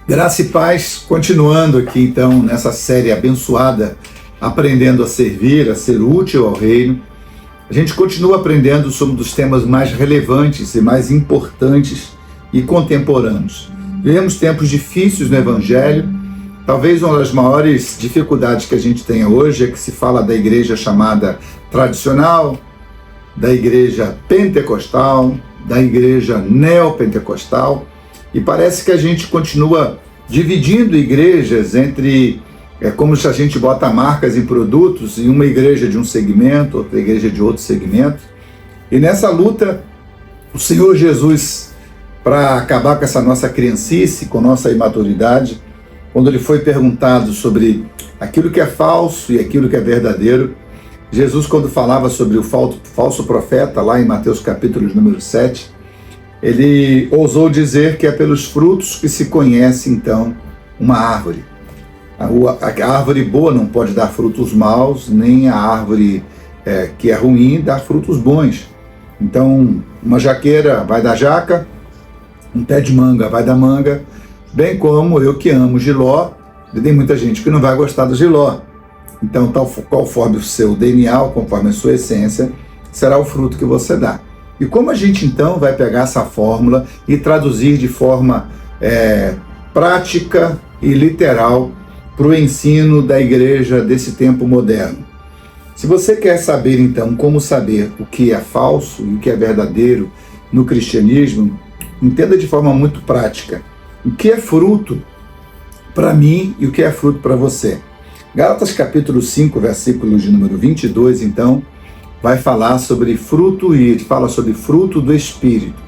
Graça e paz, continuando aqui então nessa série abençoada, aprendendo a servir, a ser útil ao reino. A gente continua aprendendo sobre um dos temas mais relevantes e mais importantes e contemporâneos. Vivemos tempos difíceis no Evangelho. Talvez uma das maiores dificuldades que a gente tenha hoje é que se fala da igreja chamada tradicional, da igreja pentecostal, da igreja neopentecostal. E parece que a gente continua dividindo igrejas entre, como se a gente bota marcas em produtos, em uma igreja de um segmento, outra igreja de outro segmento. E nessa luta, o Senhor Jesus, para acabar com essa nossa criancice, com nossa imaturidade, quando ele foi perguntado sobre aquilo que é falso e aquilo que é verdadeiro, Jesus, quando falava sobre o falso profeta, lá em Mateus capítulo número 7, ele ousou dizer que é pelos frutos que se conhece, então, uma árvore. A árvore boa não pode dar frutos maus, nem a árvore que é ruim dá frutos bons. Então, uma jaqueira vai dar jaca, um pé de manga vai dar manga, bem como eu que amo jiló, tem muita gente que não vai gostar do jiló. Então, conforme o seu DNA, conforme a sua essência, será o fruto que você dá. E como a gente então vai pegar essa fórmula e traduzir de forma prática e literal para o ensino da igreja desse tempo moderno? Se você quer saber então como saber o que é falso e o que é verdadeiro no cristianismo, entenda de forma muito prática o que é fruto para mim e o que é fruto para você. Gálatas capítulo 5, versículo de número 22, então, vai falar sobre fruto e fala sobre fruto do Espírito.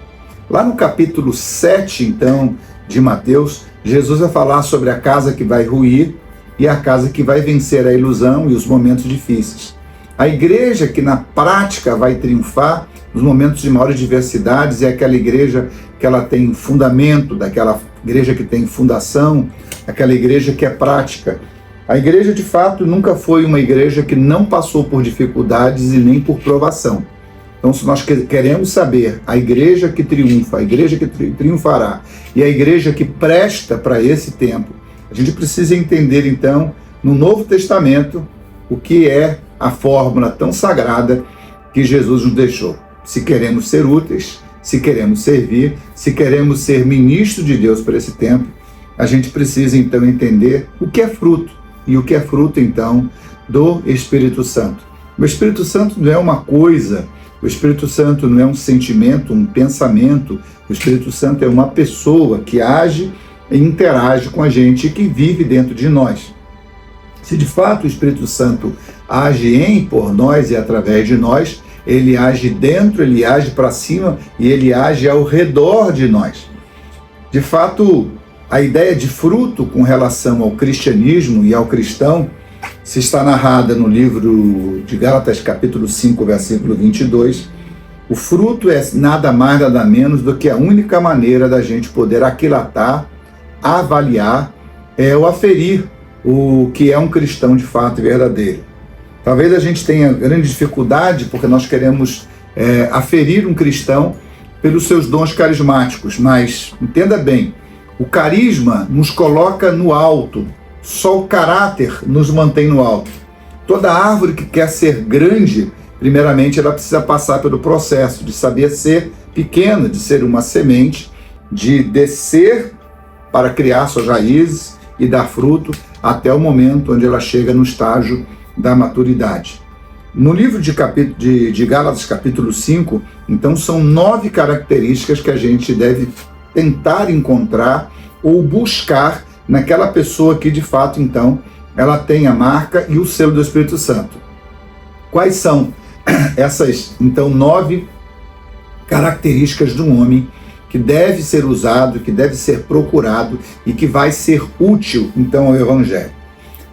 Lá no capítulo 7, então, de Mateus, Jesus vai falar sobre a casa que vai ruir e a casa que vai vencer a ilusão e os momentos difíceis. A igreja que na prática vai triunfar nos momentos de maiores diversidades é aquela igreja que ela tem fundamento, daquela igreja que tem fundação, aquela igreja que é prática. A igreja, de fato, nunca foi uma igreja que não passou por dificuldades e nem por provação. Então, se nós queremos saber a igreja que triunfa, a igreja que triunfará e a igreja que presta para esse tempo, a gente precisa entender, então, no Novo Testamento, o que é a fórmula tão sagrada que Jesus nos deixou. Se queremos ser úteis, se queremos servir, se queremos ser ministro de Deus para esse tempo, a gente precisa, então, entender o que é fruto. E o que é fruto, então, do Espírito Santo. O Espírito Santo não é uma coisa, o Espírito Santo não é um sentimento, um pensamento, o Espírito Santo é uma pessoa que age e interage com a gente e que vive dentro de nós. Se de fato o Espírito Santo age em, por nós e através de nós, ele age dentro, ele age para cima e ele age ao redor de nós. De fato, a ideia de fruto com relação ao cristianismo e ao cristão se está narrada no livro de Gálatas, capítulo 5, versículo 22. O fruto é nada mais, nada menos do que a única maneira da gente poder aquilatar, avaliar, ou aferir o que é um cristão de fato e verdadeiro. Talvez a gente tenha grande dificuldade porque nós queremos aferir um cristão pelos seus dons carismáticos, mas entenda bem, o carisma nos coloca no alto, só o caráter nos mantém no alto. Toda árvore que quer ser grande, primeiramente ela precisa passar pelo processo de saber ser pequena, de ser uma semente, de descer para criar suas raízes e dar fruto até o momento onde ela chega no estágio da maturidade. No livro de Gálatas, capítulo 5, então são 9 características que a gente deve tentar encontrar ou buscar naquela pessoa que de fato então ela tem a marca e o selo do Espírito Santo. Quais são essas então 9 características de um homem que deve ser usado, que deve ser procurado e que vai ser útil então ao Evangelho?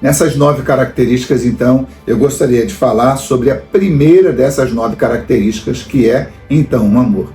Nessas 9 características, então, eu gostaria de falar sobre a primeira dessas 9 características, que é, então, o amor.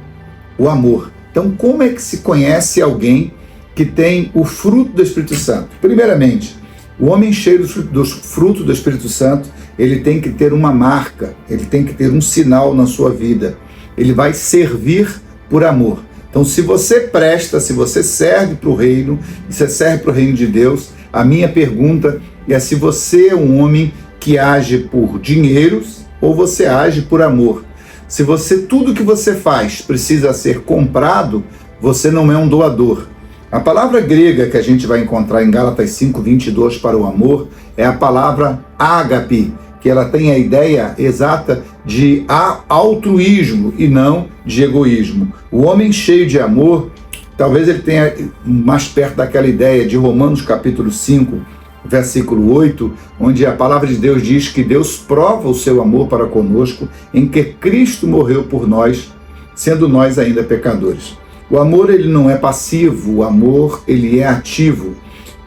O amor. Então, como é que se conhece alguém que tem o fruto do Espírito Santo? Primeiramente, o homem cheio do fruto do Espírito Santo, ele tem que ter uma marca, ele tem que ter um sinal na sua vida. Ele vai servir por amor. Então, se você presta, se você serve para o reino, e você serve para o reino de Deus, a minha pergunta é se você é um homem que age por dinheiros ou você age por amor. Se tudo que você faz precisa ser comprado, você não é um doador. A palavra grega que a gente vai encontrar em Gálatas 5:22 para o amor é a palavra ágape, que ela tem a ideia exata de altruísmo e não de egoísmo. O homem cheio de amor, talvez ele tenha mais perto daquela ideia de Romanos capítulo 5, versículo 8, onde a palavra de Deus diz que Deus prova o seu amor para conosco em que Cristo morreu por nós, sendo nós ainda pecadores. O amor, ele não é passivo, o amor, ele é ativo.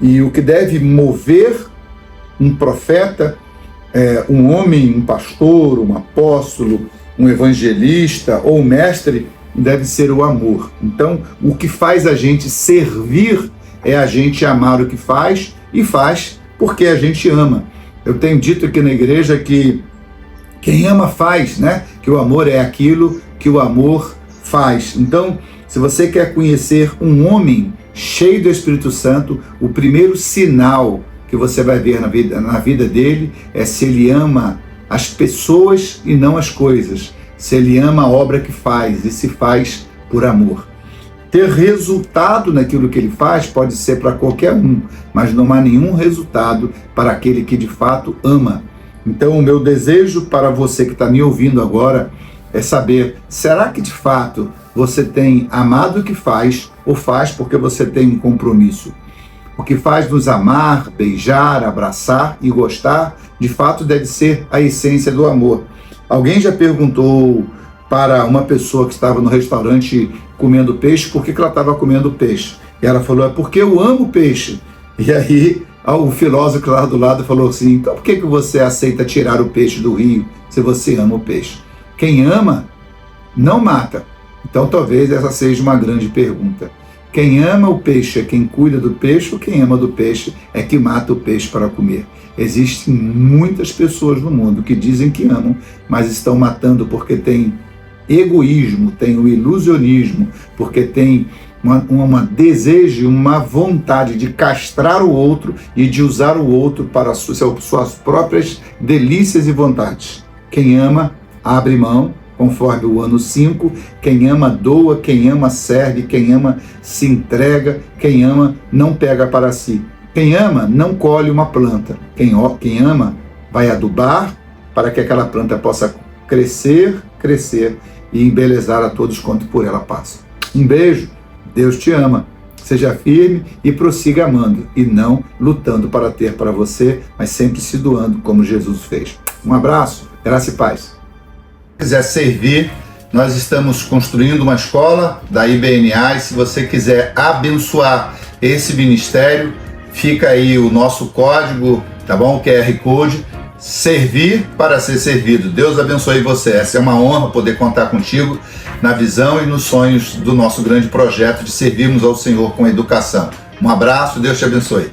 E o que deve mover um profeta, um homem, um pastor, um apóstolo, um evangelista ou um mestre, deve ser o amor. Então, o que faz a gente servir é a gente amar o que faz e faz porque a gente ama. Eu tenho dito aqui na igreja que quem ama faz, né? Que o amor é aquilo que o amor faz. Então, se você quer conhecer um homem cheio do Espírito Santo, o primeiro sinal que você vai ver na vida dele é se ele ama as pessoas e não as coisas, se ele ama a obra que faz e se faz por amor. Ter resultado naquilo que ele faz pode ser para qualquer um, mas não há nenhum resultado para aquele que de fato ama. Então, o meu desejo para você que está me ouvindo agora é saber, será que de fato você tem amado o que faz ou faz porque você tem um compromisso? O que faz nos amar, beijar, abraçar e gostar, de fato deve ser a essência do amor. Alguém já perguntou para uma pessoa que estava no restaurante comendo peixe, por que ela estava comendo peixe? E ela falou, é porque eu amo peixe. E aí o filósofo lá do lado falou assim, então por que você aceita tirar o peixe do rio se você ama o peixe? Quem ama não mata. Então talvez essa seja uma grande pergunta. Quem ama o peixe é quem cuida do peixe, ou quem ama do peixe é que mata o peixe para comer? Existem muitas pessoas no mundo que dizem que amam, mas estão matando porque tem egoísmo, tem o ilusionismo, porque tem uma desejo, uma vontade de castrar o outro e de usar o outro para suas próprias delícias e vontades. Quem ama, abre mão, conforme o ano 5, quem ama doa, quem ama serve, quem ama se entrega, quem ama não pega para si. Quem ama não colhe uma planta, quem ama vai adubar para que aquela planta possa crescer e embelezar a todos quanto por ela passam. Um beijo, Deus te ama, seja firme e prossiga amando e não lutando para ter para você, mas sempre se doando como Jesus fez. Um abraço, graça e paz. Se quiser servir, nós estamos construindo uma escola da IBNA e se você quiser abençoar esse ministério, fica aí o nosso código, tá bom? O QR Code, servir para ser servido. Deus abençoe você. Essa é uma honra poder contar contigo na visão e nos sonhos do nosso grande projeto de servirmos ao Senhor com educação. Um abraço, Deus te abençoe.